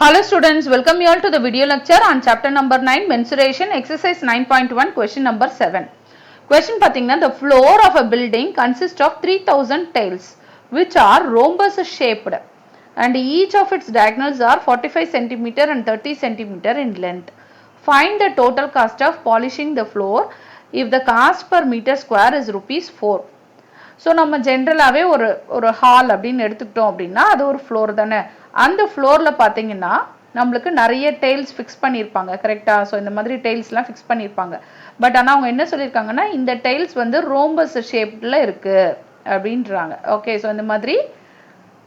Hello students, welcome you all to the video lecture on chapter number 9 mensuration exercise 9.1 question number 7. Question pathina, the floor of a building consists of 3000 tiles which are rhombus shaped and each of its diagonals are 45 cm and 30 cm in length. Find the total cost of polishing the floor if the cost per meter square is rupees 4. So நம்ம ஜென்ரலாகவே ஒரு hall அப்படின்னு எடுத்துக்கிட்டோம் அப்படின்னா அது ஒரு floor தானே. அந்த ஃப்ளோரில் பார்த்தீங்கன்னா நம்மளுக்கு நிறைய டெய்ல்ஸ் ஃபிக்ஸ் பண்ணியிருப்பாங்க கரெக்டாக. ஸோ இந்த மாதிரி டெய்ல்ஸ்லாம் ஃபிக்ஸ் பண்ணியிருப்பாங்க. பட் ஆனால் அவங்க என்ன சொல்லியிருக்காங்கன்னா இந்த டெய்ல்ஸ் வந்து ரோம்பஸ் ஷேப்பில் இருக்குது அப்படின்றாங்க. ஓகே, ஸோ இந்த மாதிரி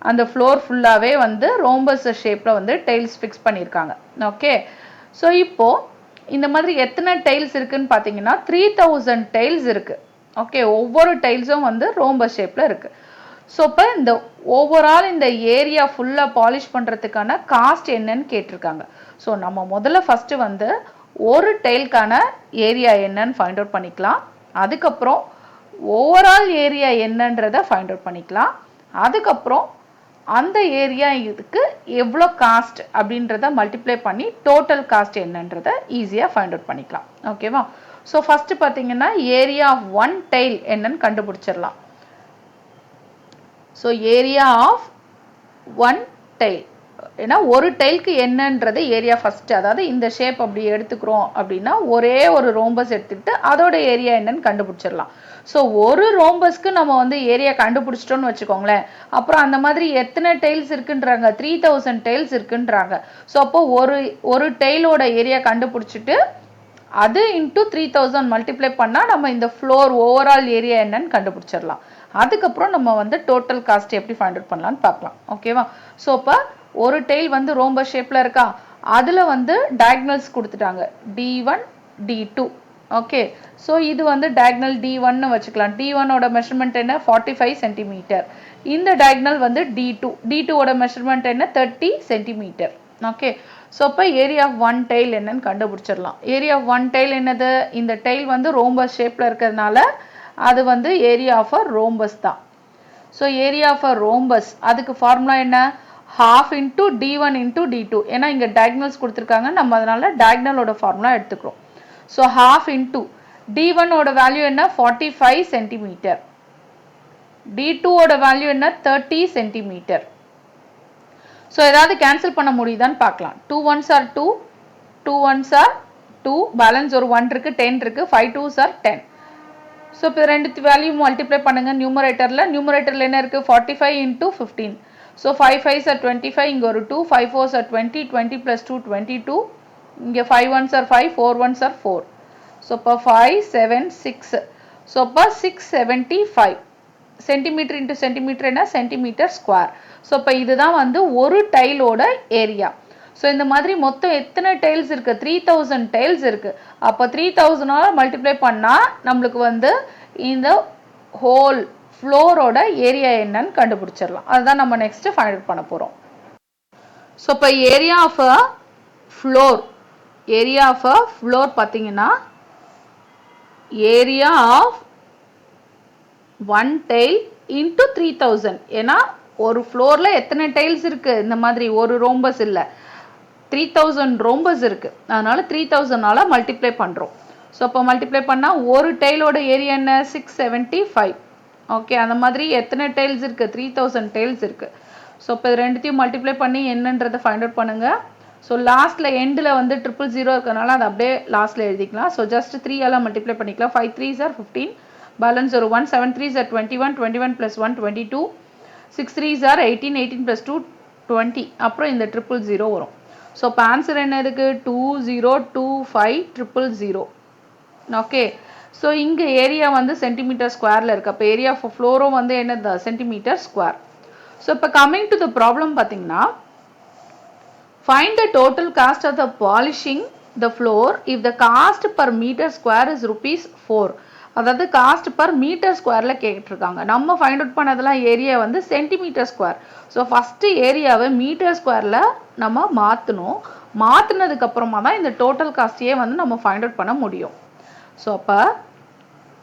அந்த ஃப்ளோர் ஃபுல்லாகவே வந்து ரோம்பஸ் ஷேப்பில் வந்து டெய்ல்ஸ் ஃபிக்ஸ் பண்ணியிருக்காங்க. ஓகே, ஸோ இப்போது இந்த மாதிரி எத்தனை டெய்ல்ஸ் இருக்குதுன்னு பார்த்தீங்கன்னா 3000 டெய்ல்ஸ் இருக்குது. ஓகே, ஒவ்வொரு டைல்ஸும் வந்து ரோம்பஸ் ஷேப்பில் இருக்குது. ஸோ இப்போ இந்த ஓவரால் இந்த ஏரியா ஃபுல்லாக பாலிஷ் பண்ணுறதுக்கான காஸ்ட் என்னன்னு கேட்டிருக்காங்க. ஸோ நம்ம முதல்ல ஃபஸ்ட்டு வந்து ஒரு டைல்கான ஏரியா என்னன்னு ஃபைண்ட் அவுட் பண்ணிக்கலாம். அதுக்கப்புறம் ஓவரால் ஏரியா என்னன்றதை ஃபைண்ட் அவுட் பண்ணிக்கலாம். அதுக்கப்புறம் அந்த ஏரியா இதுக்கு எவ்வளோ காஸ்ட் அப்படின்றத மல்டிப்ளை பண்ணி டோட்டல் காஸ்ட் என்னன்றதை ஈஸியாக ஃபைண்ட் அவுட் பண்ணிக்கலாம். ஓகேவா? ஸோ ஃபஸ்ட்டு பார்த்தீங்கன்னா ஏரியா ஆஃப் ஒன் டைல் என்னன்னு கண்டுபிடிச்சிடலாம். So area of one tile ஏன்னா ஒரு டைலுக்கு என்னன்றது ஏரியா ஃபஸ்ட்டு, அதாவது இந்த ஷேப் அப்படி எடுத்துக்கிறோம் அப்படின்னா ஒரே ஒரு ரோம்பஸ் எடுத்துக்கிட்டு அதோட ஏரியா என்னன்னு கண்டுபிடிச்சிடலாம். ஸோ ஒரு ரோம்பஸ்க்கு நம்ம வந்து ஏரியா கண்டுபிடிச்சிட்டோன்னு வச்சுக்கோங்களேன். அப்புறம் அந்த மாதிரி எத்தனை டைல்ஸ் இருக்குன்றாங்க, 3000 டைல்ஸ் இருக்குன்றாங்க. ஸோ அப்போ ஒரு டைலோட ஏரியா கண்டுபிடிச்சிட்டு அது இன்ட்டு 3000 மல்டிப்ளை பண்ணால் நம்ம இந்த ஃப்ளோர் ஓவரால் ஏரியா என்னன்னு கண்டுபிடிச்சிடலாம். அதுக்கப்புறம் நம்ம வந்து டோட்டல் காஸ்ட் எப்படி ஃபைண்ட் அவுட் பண்ணலான்னு பார்க்கலாம். ஓகேவா? ஸோ இப்போ ஒரு டைல் வந்து ரோம்பஸ் ஷேப்பில் இருக்கா, அதில் வந்து டயக்னல்ஸ் கொடுத்துட்டாங்க D1 D2. ஓகே, ஸோ இது வந்து டயக்னல் D1ன்னு வச்சுக்கலாம். D1ஓட மெஷர்மெண்ட் என்ன 45 சென்டிமீட்டர். இந்த டயக்னல் வந்து D2ஓட மெஷர்மெண்ட் என்ன 30 சென்டிமீட்டர். ஓகே, ஸோ இப்போ ஏரியா ஆஃப் ஒன் டைல் என்னன்னு கண்டுபிடிச்சிடலாம். ஏரியா ஆஃப் ஒன் டைல் என்னது, இந்த டைல் வந்து ரோம்பஸ் ஷேப்பில் இருக்கிறதுனால அது வந்து ஏரியா ஆஃப் அ ரோம்பஸ் தான். So area of a rhombus அதுக்கு ஃபார்முலா என்ன, half into D1 into D2. ஏன்னா இங்கே டயக்னல்ஸ் கொடுத்துருக்காங்க, நம்ம அதனால டயக்னலோட ஃபார்முலா எடுத்துக்கிறோம். ஸோ half இன்ட்டு D1ஓட வேல்யூ என்ன 45 சென்டிமீட்டர், D2ஓட வேல்யூ என்ன 30 சென்டிமீட்டர். ஸோ ஏதாவது கேன்சல் பண்ண முடியுதான்னு பார்க்கலாம். 2 1s are 2, 2 1s are 2, balance ஒரு 1 இருக்குது, 10 இருக்குது, 5 2s are 10. ஸோ இப்போ ரெண்டு வேல்யூ மல்டிப்ளை பண்ணுங்க நியூமரேட்டரில் என்ன இருக்குது 45 இன்ட்டு 15. ஸோ 5 5s are 25, இங்கே ஒரு 2, 5 4s are 20, 20 + 2 22, இங்கே 5 1s are 5, 4 1s are 4. So இப்போ 5 7 6, ஸோ இப்போ 675 சென்டிமீட்டர் இன்ட்டு சென்டிமீட்டர் என்ன சென்டிமீட்டர் ஸ்கொயர். ஸோ இப்போ இதுதான் வந்து ஒரு டைலோட ஏரியா. ஸோ இந்த மாதிரி மொத்தம் எத்தனை டைல்ஸ் இருக்குது 3000 டைல்ஸ் இருக்குது. அப்போ 3000ஆல் மல்டிப்ளை பண்ணால் நம்மளுக்கு வந்து இந்த ஹோல் ஃப்ளோரோட ஏரியா என்னன்னு கண்டுபிடிச்சிடலாம். அதுதான் நம்ம நெக்ஸ்ட்டு ஃபைண்ட் அவுட் பண்ண போகிறோம். ஸோ இப்போ ஏரியா ஆஃப் அ ஃப்ளோர் பார்த்தீங்கன்னா area of one tile into 3000. ஏன்னா ஒரு ஃப்ளோரில் எத்தனை டைல்ஸ் இருக்குது, இந்த மாதிரி ஒரு ரோம்பஸ் இல்லை 3000 ரோம்பஸ் இருக்குது. அதனால 3000ஆல் மல்டிப்ளை பண்ணுறோம். ஸோ அப்போ மல்டிப்ளை பண்ணால் ஒரு டைலோட ஏரியா என்ன 675. ஓகே, அந்த மாதிரி எத்தனை டைல்ஸ் இருக்குது 3000 டைல்ஸ் இருக்குது. ஸோ இப்போ இது ரெண்டுத்தையும் மல்டிப்ளை பண்ணி என்னன்றதை ஃபைண்ட் அவுட் பண்ணுங்கள். ஸோ லாஸ்ட்டில் எண்டில் வந்து 000 இருக்கிறதுனால அதை அப்படியே லாஸ்ட்டில் எழுதிக்கலாம். ஸோ ஜஸ்ட் 3ஆல் மல்டிப்ளை பண்ணிக்கலாம். 5 3s are 15, பேலன்ஸ் ஒரு 1, 7 3s are 21, 21 + 1 22, 6 3s are 18, 18 + 2 20, அப்புறம் இந்த 000 வரும். ஸோ இப்போ ஆன்சர் என்ன இருக்குது 2025 000. ஓகே, ஸோ இங்கே ஏரியா வந்து சென்டிமீட்டர் ஸ்கொயரில் இருக்குது. அப்போ ஏரியா ஆஃப் ஃப்ளோரும் வந்து என்னது சென்டிமீட்டர் ஸ்கொயர். ஸோ இப்போ கம்மிங் டு த ப்ராப்ளம் பார்த்தீங்கன்னா find the total cost of the polishing the floor if the cost per metre square is ₹4. அதாவது காஸ்ட் பர் மீட்டர் ஸ்கொயரில் கேட்டிருக்காங்க. நம்ம ஃபைண்ட் அவுட் பண்ணதெல்லாம் ஏரியா வந்து சென்டிமீட்டர் ஸ்கொயர். ஸோ ஃபஸ்ட்டு ஏரியாவை metre ஸ்கொயரில் நம்ம மாற்றினதுக்கப்புறமா தான் இந்த டோட்டல் காஸ்ட்டையே வந்து நம்ம ஃபைண்ட் அவுட் பண்ண முடியும். ஸோ அப்போ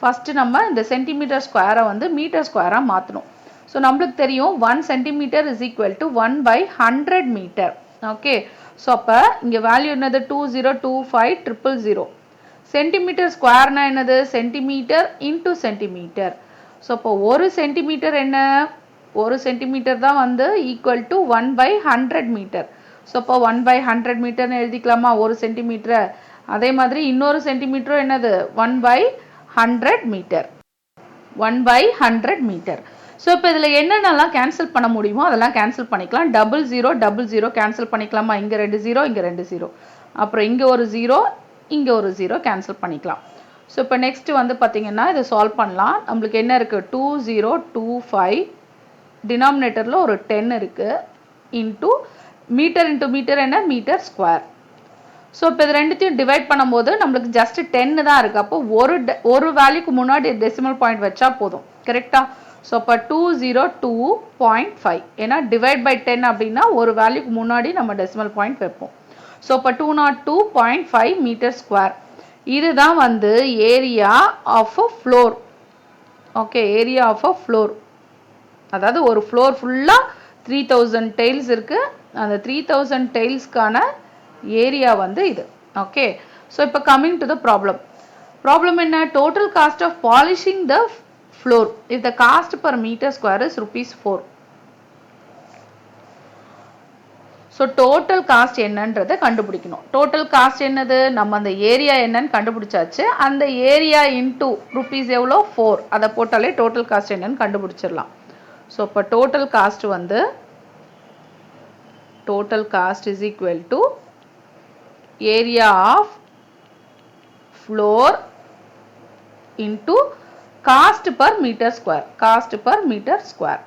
ஃபஸ்ட்டு நம்ம இந்த சென்டிமீட்டர் ஸ்கொயரை வந்து மீட்டர் ஸ்கொயராக மாற்றணும். ஸோ நம்மளுக்கு தெரியும் 1 centimetre is equal to 1/100 metre. Okay, so அப்போ இங்கே வேல்யூ என்னது 2025,000. சென்டிமீட்டர் ஸ்கொயர்னா என்னது சென்டிமீட்டர் இன்டூ சென்டிமீட்டர். ஸோ அப்போ ஒரு சென்டிமீட்டர் என்ன, ஒரு சென்டிமீட்டர் தான் வந்து ஈக்குவல் டு 1/100 மீட்டர். ஸோ அப்போ 1/100 மீட்டர்னு எழுதிக்கலாமா ஒரு சென்டிமீட்டரை. அதே மாதிரி இன்னொரு சென்டிமீட்டரும் என்னது 1/100 மீட்டர், 1/100 மீட்டர். ஸோ இப்போ இதில் என்னென்னலாம் கேன்சல் பண்ண முடியுமோ அதெல்லாம் கேன்சல் பண்ணிக்கலாம். 0000 கேன்சல் பண்ணிக்கலாமா, இங்கே 2 0 இங்கே 2 0, அப்புறம் இங்கே ஒரு 0 இங்கே ஒரு 0 கேன்சல் பண்ணிக்கலாம். ஸோ இப்போ நெக்ஸ்ட் வந்து பார்த்தீங்கன்னா இதை சால்வ் பண்ணலாம். நம்மளுக்கு என்ன இருக்குது 2025, டினாமினேட்டரில் ஒரு 10 இருக்குது, இன்ட்டு மீட்டர் என்ன மீட்டர் ஸ்கொயர். ஸோ இப்போ இது ரெண்டுத்தையும் டிவைட் பண்ணும்போது நம்மளுக்கு ஜஸ்ட் 10 தான் இருக்குது. அப்போ ஒரு வேல்யூக்கு முன்னாடி டெசிமல் பாயிண்ட் வச்சா போதும், கரெக்டா. ஸோ அப்போ 202.5, ஏன்னா டிவைட் பை 10 அப்படின்னா ஒரு வேல்யூக்கு முன்னாடி நம்ம டெசிமல் பாயிண்ட் வைப்போம். ஸோ இப்போ 202.5 மீட்டர் ஸ்கொயர். இதுதான் வந்து area of a floor. Okay, area of a floor, அதாவது ஒரு ஃப்ளோர் ஃபுல்லாக 3000 டைல்ஸ் இருக்குது. அந்த 3000 டைல்ஸ்க்கான ஏரியா வந்து இது. ஓகே, ஸோ இப்போ coming to the problem. Problem என்ன, total cost of polishing the floor if the cost per meter square is ₹4. So total cost என்னன்றதை கண்டுபிடிக்கணும். டோட்டல் காஸ்ட் என்னது, நம்ம அந்த ஏரியா என்னன்னு கண்டுபிடிச்சாச்சு. அந்த ஏரியா இன்டூ ருபீஸ் எவ்வளோ 4, அதை போட்டாலே டோட்டல் காஸ்ட் என்னன்னு கண்டுபிடிச்சிடலாம். ஸோ இப்போ டோட்டல் காஸ்ட் வந்து total cost is equal to area of floor into cost per metre square, cost per metre square.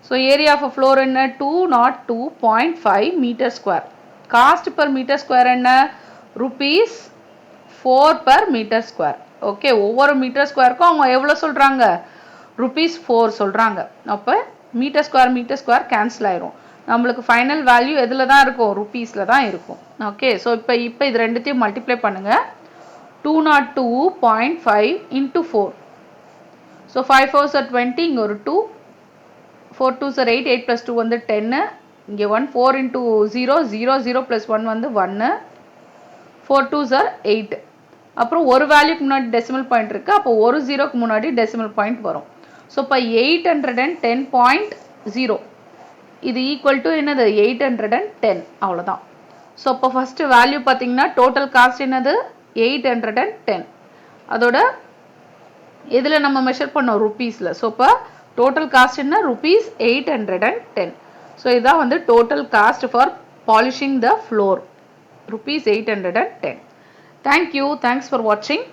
So area of floor என்ன 202.5 metre square. Cost per metre square என்ன ₹4 per metre square. Okay, ஒவ்வொரு metre ஸ்கொயருக்கும் அவங்க எவ்வளோ சொல்கிறாங்க, ₹4 சொல்கிறாங்க. அப்போ metre square cancel ஆயிரும். நம்மளுக்கு ஃபைனல் வேல்யூ எதில் தான் இருக்கும், ருபீஸில் தான் இருக்கும். ஓகே, ஸோ இப்போ இது ரெண்டுத்தையும் மல்டிப்ளை பண்ணுங்கள். 202.5 இன்ட்டு 4. ஸோ 5 4s are 20, இங்கே ஒரு 2, 4 2s are 8, 8 plus 2 வந்து 10, இங்கே 1, 4 into 0 0 0 plus 1 வந்து 1, 4 2s are 8. அப்புறம் ஒரு வேல்யூக்கு முன்னாடி டெசிமல் பாயிண்ட் இருக்குது, அப்போ ஒரு ஜீரோக்கு முன்னாடி டெசிமல் பாயிண்ட் வரும். ஸோ இப்போ 810.0 இது ஈக்குவல் டு என்னது 810, அவ்வளோதான். ஸோ இப்போ ஃபஸ்ட்டு வேல்யூ பார்த்தீங்கன்னா டோட்டல் காஸ்ட் என்னது 810, அதோட இதில் நம்ம மெஷர் பண்ணோம் ருபீஸில். ஸோ இப்போ டோட்டல் காஸ்ட் என்ன ₹810. ஸோ இதுதான் வந்து total cost for polishing the floor, ₹810. Thank you, thanks for வாட்சிங்.